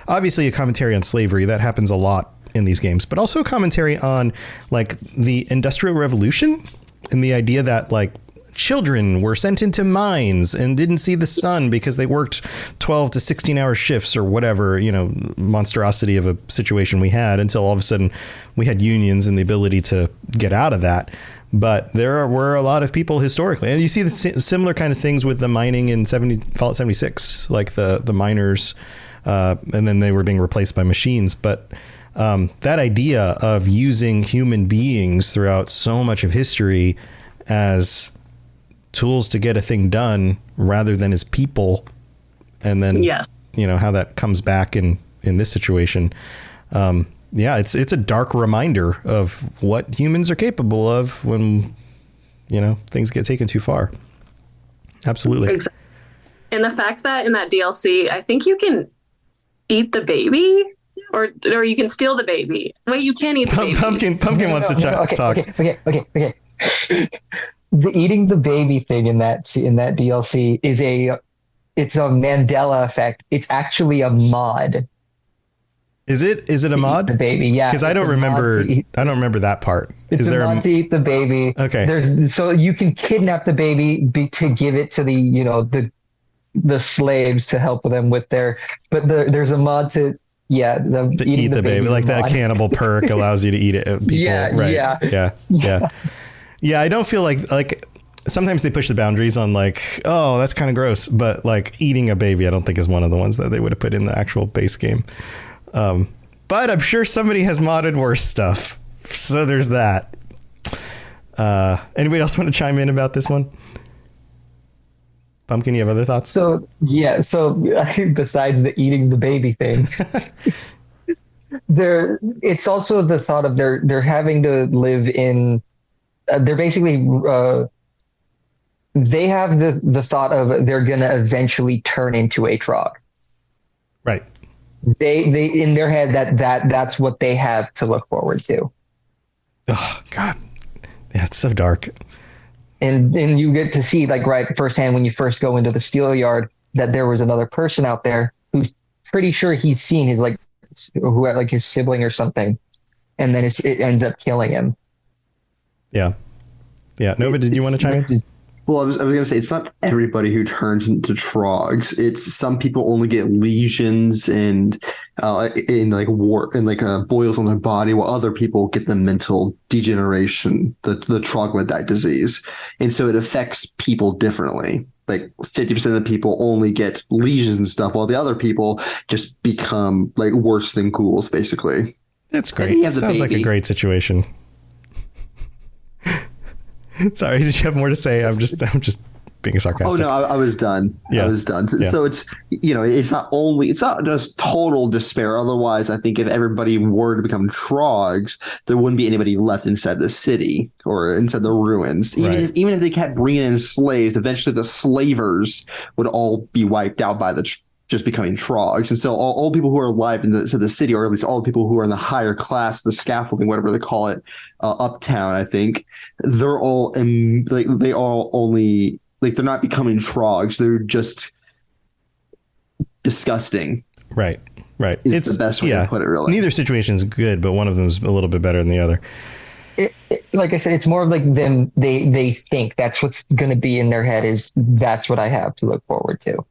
obviously a commentary on slavery that happens a lot in these games, but also a commentary on like the Industrial Revolution and the idea that like children were sent into mines and didn't see the sun because they worked 12 to 16 hour shifts or whatever, monstrosity of a situation we had, until all of a sudden we had unions and the ability to get out of that. But there were a lot of people historically, and you see the similar kind of things with the mining in Fallout 76, like the miners, and then they were being replaced by machines. But that idea of using human beings throughout so much of history as tools to get a thing done rather than as people, and then how that comes back in this situation. It's a dark reminder of what humans are capable of when, things get taken too far. Absolutely. Exactly. And the fact that in that DLC, I think you can eat the baby or you can steal the baby. Wait, you can't eat the baby. Pumpkin wants to talk. Okay. The eating the baby thing in that DLC it's a Mandela effect. It's actually a mod. Is it a mod? The baby, yeah. Because I don't remember that part. It's a mod to eat the baby. Okay. So you can kidnap the baby to give it to the slaves to help them with but there's a mod to eat the baby. Like that cannibal perk allows you to eat it. People, Yeah. I don't feel like sometimes they push the boundaries on like, oh, that's kind of gross, but like eating a baby, I don't think is one of the ones that they would have put in the actual base game. But I'm sure somebody has modded worse stuff. So there's that. Anybody else want to chime in about this one? Pumpkin, you have other thoughts? So besides the eating the baby thing, it's also the thought of they're having to live in, they're basically, they have the thought of they're going to eventually turn into a Trog. Right. They in their head that's what they have to look forward to. Oh God, yeah, it's so dark. And you get to see like right firsthand when you first go into the steel yard that there was another person out there who's pretty sure he's seen his his sibling or something, and then it ends up killing him. Yeah. Nova, did you want to chime in? Well, I was going to say, it's not everybody who turns into trogs. It's some people only get lesions and boils on their body, while other people get the mental degeneration, the troglodyte disease. And so it affects people differently. Like 50% of the people only get lesions and stuff, while the other people just become like worse than ghouls, basically. That's great. Sounds like a great situation. Sorry, did you have more to say? I'm just being sarcastic. Oh no, I was done. Yeah. I was done. Yeah. So it's it's not just total despair. Otherwise, I think if everybody were to become trogs, there wouldn't be anybody left inside the city or inside the ruins. Even if they kept bringing in slaves, eventually the slavers would all be wiped out by just becoming trogs. And so all people who are alive in the city, or at least all the people who are in the higher class, the scaffolding, whatever they call it, uptown, I think, they're all they're not becoming trogs. They're just disgusting. Right. It's the best way to put it, really. Neither situation is good, but one of them is a little bit better than the other. Like I said, it's more of like them. They think that's what's going to be in their head is that's what I have to look forward to.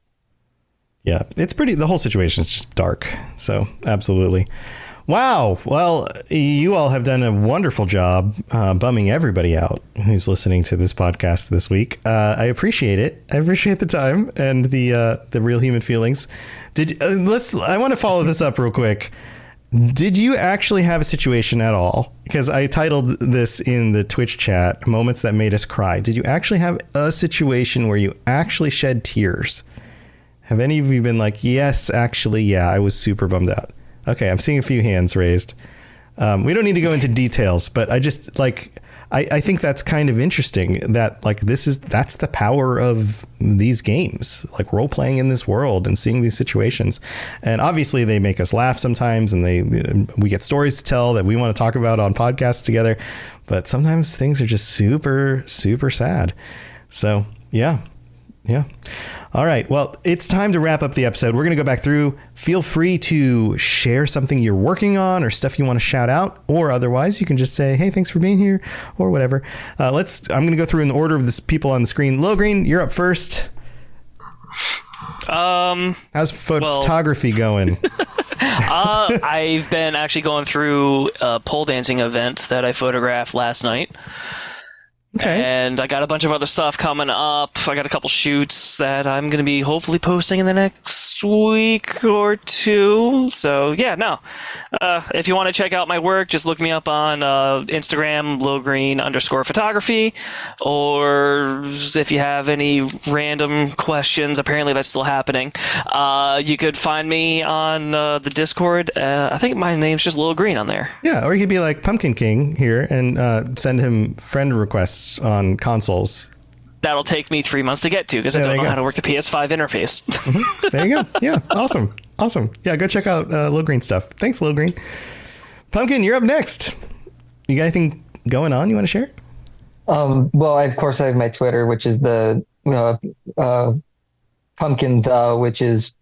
Yeah, the whole situation is just dark. So absolutely. Wow. Well, you all have done a wonderful job bumming everybody out who's listening to this podcast this week. I appreciate it. I appreciate the time and the real human feelings. I want to follow this up real quick. Did you actually have a situation at all? Because I titled this in the Twitch chat, Moments That Made Us Cry. Did you actually have a situation where you actually shed tears? Have any of you been like, yes, actually, yeah, I was super bummed out? Okay, I'm seeing a few hands raised. We don't need to go into details, but I just I think that's kind of interesting that like that's the power of these games, like role playing in this world and seeing these situations. And obviously they make us laugh sometimes, and we get stories to tell that we want to talk about on podcasts together. But sometimes things are just super, super sad. So yeah. All right. Well, it's time to wrap up the episode. We're going to go back through. Feel free to share something you're working on or stuff you want to shout out, or otherwise you can just say, hey, thanks for being here or whatever. I'm going to go through in the order of the people on the screen. Low Green, you're up first. How's photography going? I've been actually going through a pole dancing event that I photographed last night. Okay. And I got a bunch of other stuff coming up. I got a couple shoots that I'm going to be hopefully posting in the next week or two. So, yeah, no. If you want to check out my work, just look me up on Instagram, lowgreen_photography. Or if you have any random questions, apparently that's still happening, you could find me on the Discord. I think my name's just Lil Green on there. Yeah, or you could be like Pumpkin King here and send him friend requests on consoles. That'll take me 3 months to get to because I don't know how to work the PS5 interface. Mm-hmm. There you go. Yeah, awesome. Yeah, go check out Lil Green stuff. Thanks, Lil Green. Pumpkin, you're up next. You got anything going on you want to share? Well, of course, I have my Twitter, which is the Pumpkin, which is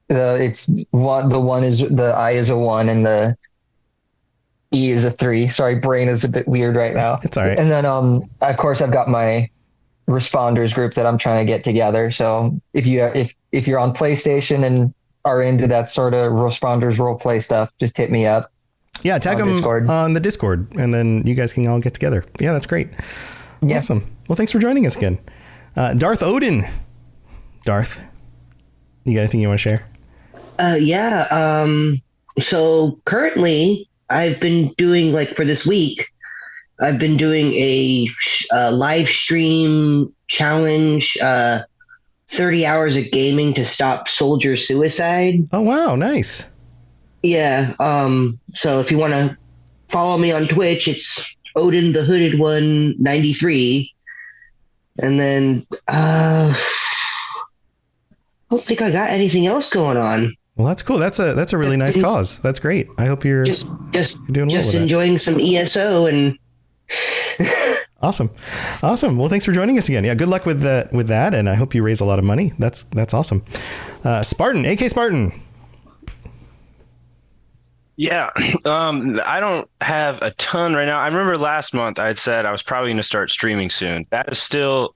it's one. The one is the I is a 1 and the E is a 3. Sorry, brain is a bit weird right now. It's all right. And then, of course, I've got my responders group that I'm trying to get together. So if you're on PlayStation and are into that sort of responders role play stuff, just hit me up. Yeah, tag them Discord. On the Discord, and then you guys can all get together. Yeah, that's great. Yeah. Awesome. Well, thanks for joining us again. Darth Odin. Darth, you got anything you want to share? Yeah. So currently, I've been doing, like, for this week, I've been doing a live stream challenge, 30 hours of gaming to stop soldier suicide. Oh, wow. Nice. Yeah. So if you want to follow me on Twitch, it's Odin the Hooded One 93. And then I don't think I got anything else going on. Well, that's cool. That's a really nice cause. That's great. I hope you're just doing well with enjoying some ESO and. Awesome. Well, thanks for joining us again. Yeah, good luck with that, and I hope you raise a lot of money. That's awesome. Spartan, AK Spartan. Yeah, I don't have a ton right now. I remember last month I had said I was probably going to start streaming soon. That is still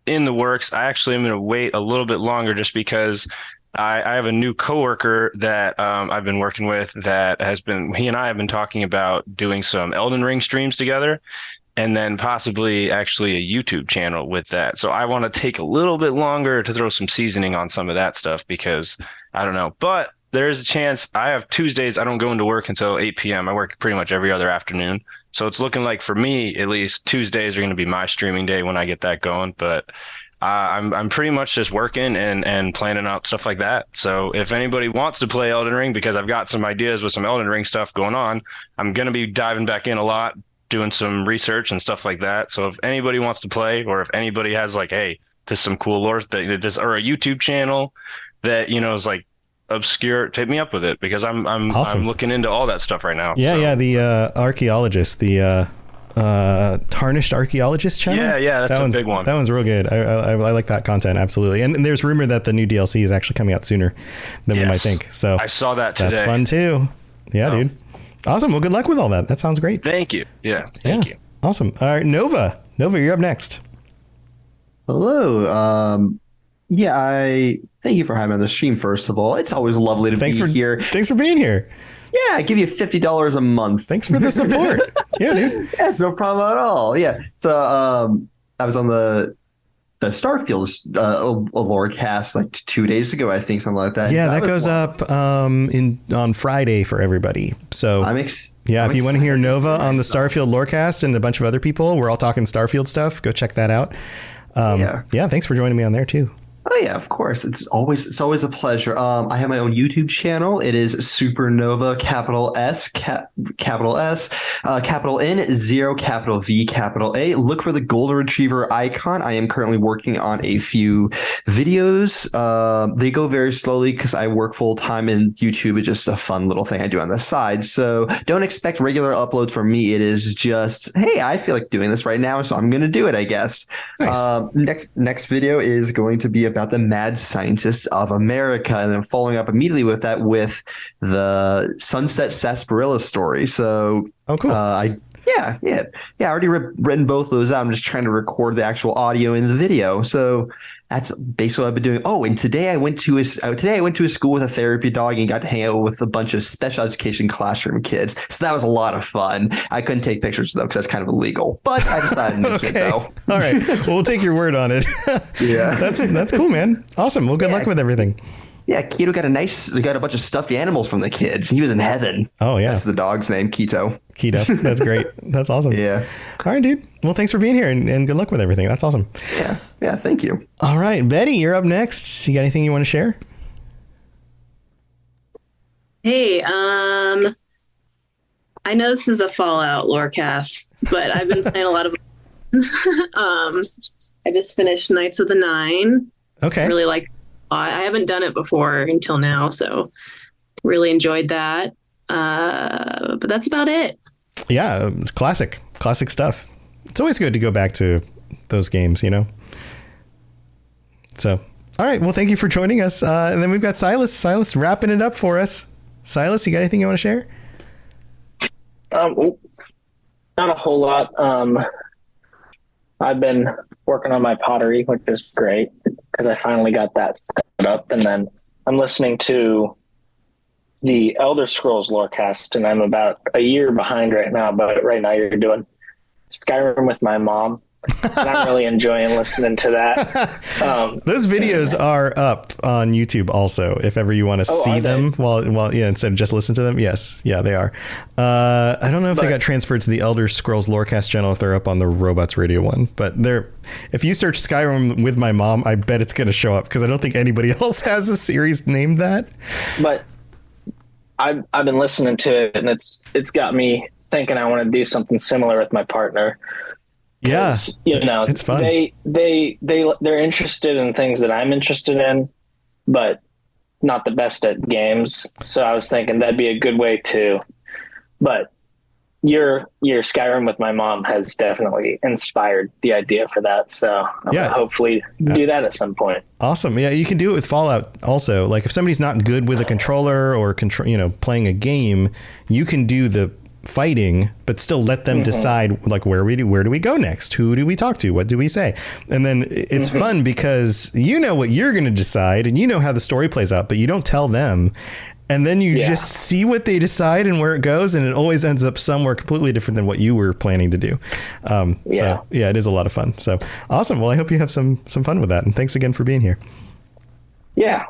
in the works. I actually am going to wait a little bit longer just because I have a new coworker that I've been working with that he and I have been talking about doing some Elden Ring streams together, and then possibly actually a YouTube channel with that. So I want to take a little bit longer to throw some seasoning on some of that stuff because I don't know. But there is a chance. I have Tuesdays. I don't go into work until 8 p.m. I work pretty much every other afternoon. So it's looking like for me, at least, Tuesdays are going to be my streaming day when I get that going. But I'm pretty much just working and planning out stuff like that. So if anybody wants to play Elden Ring, because I've got some ideas with some Elden Ring stuff going on, I'm going to be diving back in a lot, doing some research and stuff like that. So if anybody wants to play, or if anybody has like, hey, this is some cool lore or a YouTube channel that, is like obscure, take me up with it, because I'm awesome. I'm looking into all that stuff right now. Yeah, the archaeologist, the Tarnished Archaeologist channel. Yeah, that's a big one. That one's real good. I like that content, absolutely. And there's rumor that the new DLC is actually coming out sooner than we might think. So I saw that today. That's fun too. Yeah, dude. Awesome. Well, good luck with all that. That sounds great. Thank you. Yeah, thank you. Awesome. All right, Nova, you're up next. Hello. I thank you for having me on the stream. First of all, it's always lovely to be here. Thanks for being here. Yeah, I give you $50 a month. Thanks for the support. Yeah, dude. Yeah, it's no problem at all. Yeah. So I was on the Starfield Lorecast like 2 days ago, I think, something like that. Yeah, that goes up on Friday for everybody. So if you want to hear Nova on the Starfield Lorecast and a bunch of other people, we're all talking Starfield stuff. Go check that out. Yeah, thanks for joining me on there too. Oh yeah, of course. It's always a pleasure. I have my own YouTube channel. It is Supernova, capital S, capital S, capital N, 0, capital V, capital A. Look for the golden retriever icon. I am currently working on a few videos. They go very slowly because I work full time, and YouTube is just a fun little thing I do on the side. So don't expect regular uploads from me. It is just, hey, I feel like doing this right now, so I'm going to do it, I guess. Nice. Next video is going to be about the mad scientists of America, and then following up immediately with that with the Sunset Sarsaparilla story. So, cool. I already written both of those out. I'm just trying to record the actual audio in the video. So that's basically what I've been doing. Oh, and today I went to a school with a therapy dog and got to hang out with a bunch of special education classroom kids. So that was a lot of fun. I couldn't take pictures though because that's kind of illegal. But I just thought I'd mention it though. All right. Well, we'll take your word on it. Yeah. That's cool, man. Awesome. Well, good luck with everything. Yeah, Keto got a bunch of stuffed animals from the kids. He was in heaven. Oh, yeah. That's the dog's name, Keto. Keto. That's great. That's awesome. Yeah. All right, dude. Well, thanks for being here and good luck with everything. That's awesome. Yeah, thank you. All right, Betty, you're up next. You got anything you want to share? Hey, I know this is a Fallout Lorecast, but I've been playing a lot of I just finished Knights of the Nine. Okay. Really like I haven't done it before until now, so really enjoyed that. But that's about it. Yeah, it's classic stuff. It's always good to go back to those games, you know? So, all right. Well, thank you for joining us. And then we've got Silas wrapping it up for us. Silas, you got anything you want to share? Not a whole lot. I've been working on my pottery, which is great because I finally got that set up. And then I'm listening to the Elder Scrolls Lorecast, and I'm about a year behind right now. But right now you're doing Skyrim with my mom. And I'm really enjoying listening to that. Those videos are up on YouTube also, if ever you want to see them instead of just listen to them. Yes. Yeah, they are. I don't know if they got transferred to the Elder Scrolls Lorecast channel, if they're up on the Robots Radio one, but if you search Skyrim with my mom, I bet it's going to show up because I don't think anybody else has a series named that. But I've been listening to it, and it's got me thinking I want to do something similar with my partner. Yeah, it's fun. They're interested in things that I'm interested in, but not the best at games. So I was thinking that'd be a good way to. But your Skyrim with my mom has definitely inspired the idea for that. So I'm gonna hopefully do that at some point. Awesome. Yeah, you can do it with Fallout also. Like if somebody's not good with a controller or playing a game, you can do the fighting, but still let them decide like where do we go next? Who do we talk to? What do we say? And then it's fun because you know what you're going to decide and you know how the story plays out, but you don't tell them. And then you just see what they decide and where it goes. And it always ends up somewhere completely different than what you were planning to do. So it is a lot of fun. So awesome. Well, I hope you have some fun with that. And thanks again for being here. Yeah.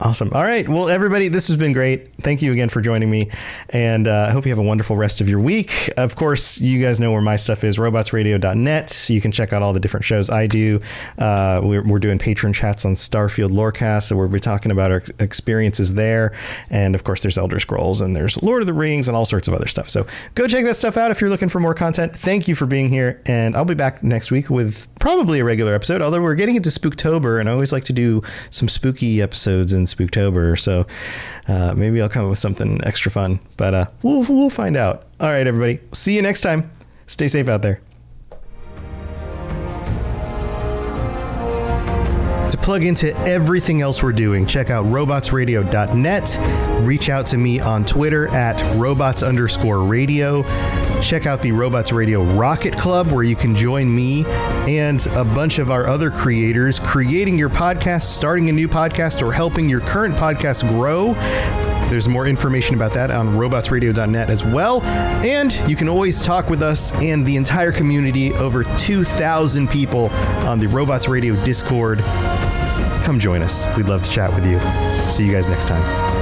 Awesome. All right. Well, everybody, this has been great. Thank you again for joining me. And I hope you have a wonderful rest of your week. Of course, you guys know where my stuff is, robotsradio.net. You can check out all the different shows I do. We're doing patron chats on Starfield Lorecast, so we'll be talking about our experiences there. And of course, there's Elder Scrolls and there's Lord of the Rings and all sorts of other stuff. So go check that stuff out if you're looking for more content. Thank you for being here. And I'll be back next week with probably a regular episode, although we're getting into Spooktober, and I always like to do some spooky episodes in Spooktober, so maybe I'll come up with something extra fun, but we'll find out. All right, everybody, see you next time. Stay safe out there. To plug into everything else we're doing, check out robotsradio.net. Reach out to me on Twitter at robots_radio. Check out the Robots Radio Rocket Club, where you can join me and a bunch of our other creators creating your podcast, starting a new podcast, or helping your current podcast grow. There's more information about that on robotsradio.net as well. And you can always talk with us and the entire community, over 2,000 people on the Robots Radio Discord. Come join us. We'd love to chat with you. See you guys next time.